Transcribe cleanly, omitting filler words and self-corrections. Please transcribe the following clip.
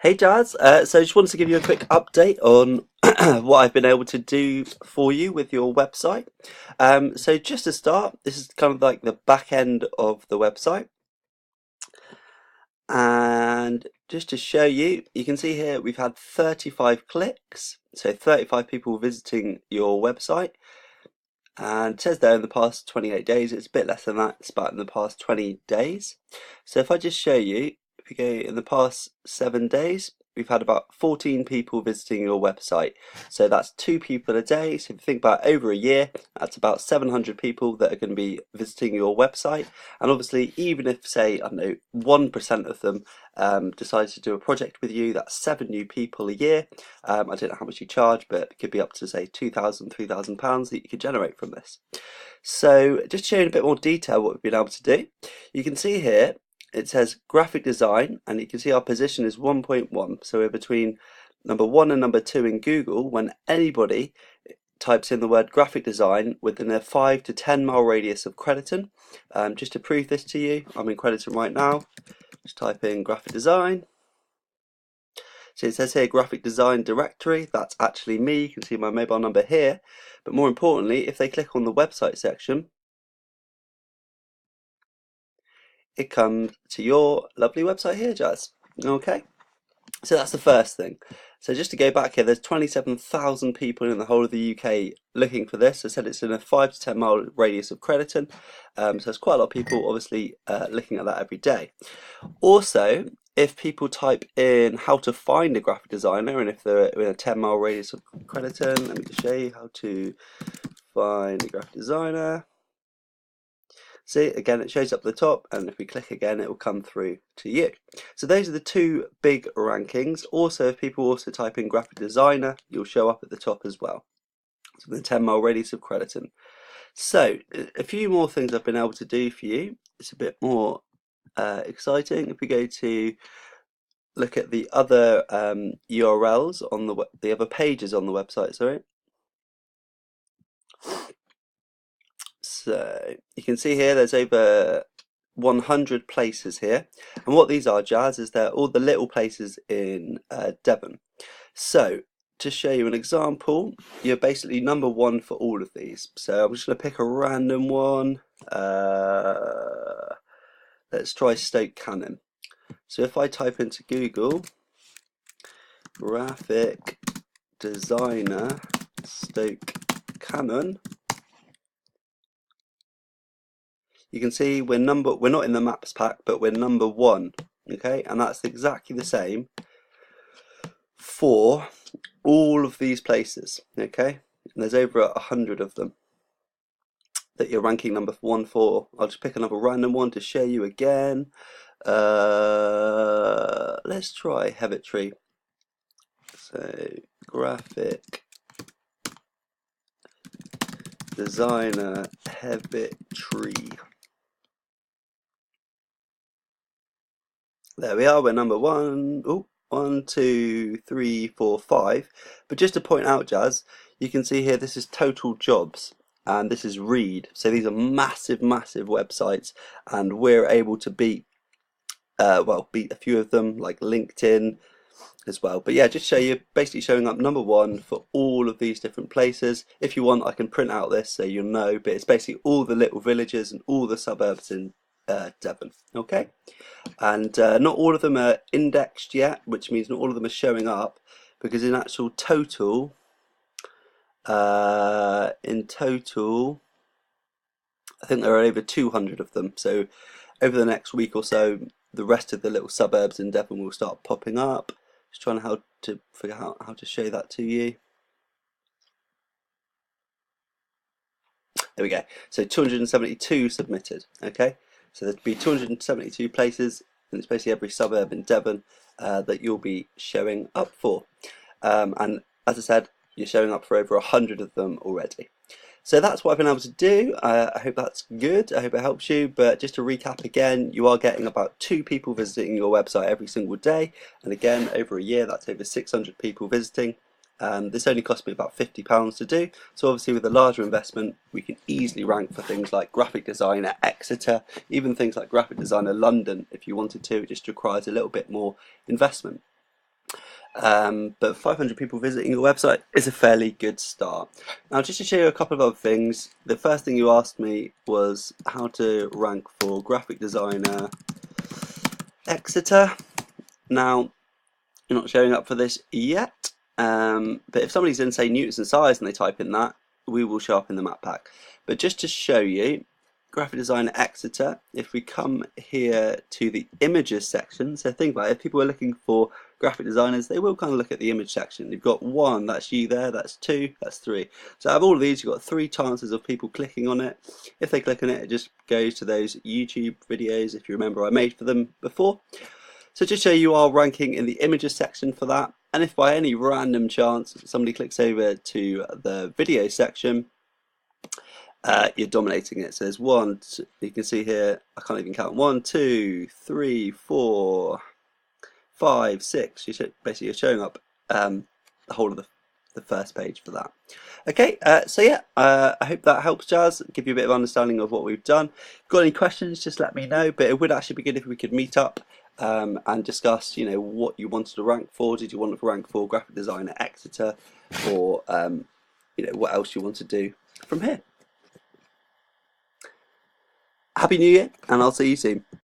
Hey Jazz, so I just wanted to give you a quick update on what I've been able to do for you with your website. So just to start, this is kind of like the back end of the website. And just to show you, you can see here we've had 35 clicks, so 35 people visiting your website. And it says there in the past 28 days, it's a bit less than that, it's about in the past 20 days. So if I just show you, if we go in the past 7 days, we've had about 14 people visiting your website. So that's 2 people a day. So if you think about over a year, that's about 700 people that are going to be visiting your website. And obviously, even if, say, I don't know, 1% of them decide to do a project with you, that's 7 new people a year. I don't know how much you charge, but it could be up to, say, £2,000, £3,000 that you could generate from this. So just showing a bit more detail what we've been able to do. You can see here it says graphic design, and you can see our position is 1.1. So we're between number 1 and number 2 in Google when anybody types in the word graphic design within a 5 to 10 mile radius of Crediton. Just to prove this to you, I'm in Crediton right now. Just type in graphic design. So it says here graphic design directory, that's actually me. You can see my mobile number here. But more importantly, if they click on the website section, it comes to your lovely website here, Jazz. Okay, so that's the first thing. So just to go back here, there's 27,000 people in the whole of the UK looking for this. I said it's in a 5 to 10 mile radius of Crediton. So there's quite a lot of people obviously looking at that every day. Also, if people type in how to find a graphic designer, and if they're in a 10 mile radius of Crediton, let me just show you how to find a graphic designer. See, again, it shows up at the top, and if we click again, it will come through to you. So those are the two big rankings. Also, if people also type in graphic designer, you'll show up at the top as well. So the 10 mile radius of Crediton. So a few more things I've been able to do for you. It's a bit more exciting. If we go to look at the other URLs on the other pages on the website, sorry. So you can see here there's over 100 places here, and what these are, Jazz, is they're all the little places in Devon. So to show you an example, you're basically number 1 for all of these. So I'm just going to pick a random one. Let's try Stoke Cannon. So if I type into Google graphic designer Stoke Cannon, you can see we're not in the maps pack, but we're number 1. Okay, and that's exactly the same for all of these places. Okay, and there's over 100 of them that you're ranking number 1 for. I'll just pick another random one to show you again. Let's try Heavitry. So graphic designer Heavitry. There we are, we're number 1. Oh, 1, 2, 3, 4, 5. But just to point out, Jazz, you can see here this is total jobs and this is read. So these are massive websites, and we're able to beat a few of them like LinkedIn as well. But yeah, just show you basically showing up number 1 for all of these different places. If you want, I can print out this so you'll know, but it's basically all the little villages and all the suburbs in Devon. Okay, and not all of them are indexed yet, which means not all of them are showing up, because in actual total I think there are over 200 of them. So over the next week or so, the rest of the little suburbs in Devon will start popping up. Just trying to figure out how to show that to you. There we go. So 272 submitted. Okay, so there'd be 272 places, and it's basically every suburb in Devon that you'll be showing up for. And as I said, you're showing up for over 100 of them already. So that's what I've been able to do. I hope that's good. I hope it helps you. But just to recap again, you are getting about 2 people visiting your website every single day. And again, over a year, that's over 600 people visiting. This only cost me about £50 to do. So obviously with a larger investment, we can easily rank for things like graphic designer Exeter, even things like graphic designer London if you wanted to. It just requires a little bit more investment. But 500 people visiting your website is a fairly good start. Now, just to show you a couple of other things, the first thing you asked me was how to rank for graphic designer Exeter. Now, you're not showing up for this yet, but if somebody's in, say, newtons and size and they type in that, we will show up in the map pack. But just to show you, graphic designer Exeter, if we come here to the images section, so think about it, if people are looking for graphic designers, they will kind of look at the image section. You've got one, that's you there, that's two, that's three. So out of all of these, you've got 3 chances of people clicking on it. If they click on it, it just goes to those YouTube videos, if you remember I made for them before. So just show you are ranking in the images section for that. And if by any random chance somebody clicks over to the video section, you're dominating it. So there's one, you can see here, I can't even count, 1, 2, 3, 4, 5, 6. Basically you're showing up the whole of the first page for that. Okay, so yeah, I hope that helps, Jazz, give you a bit of understanding of what we've done. If you've got any questions, just let me know, but it would actually be good if we could meet up and discuss, you know, what you wanted to rank for. Did you want to rank for graphic designer Exeter, or you know, what else you want to do from here? Happy New Year, and I'll see you soon.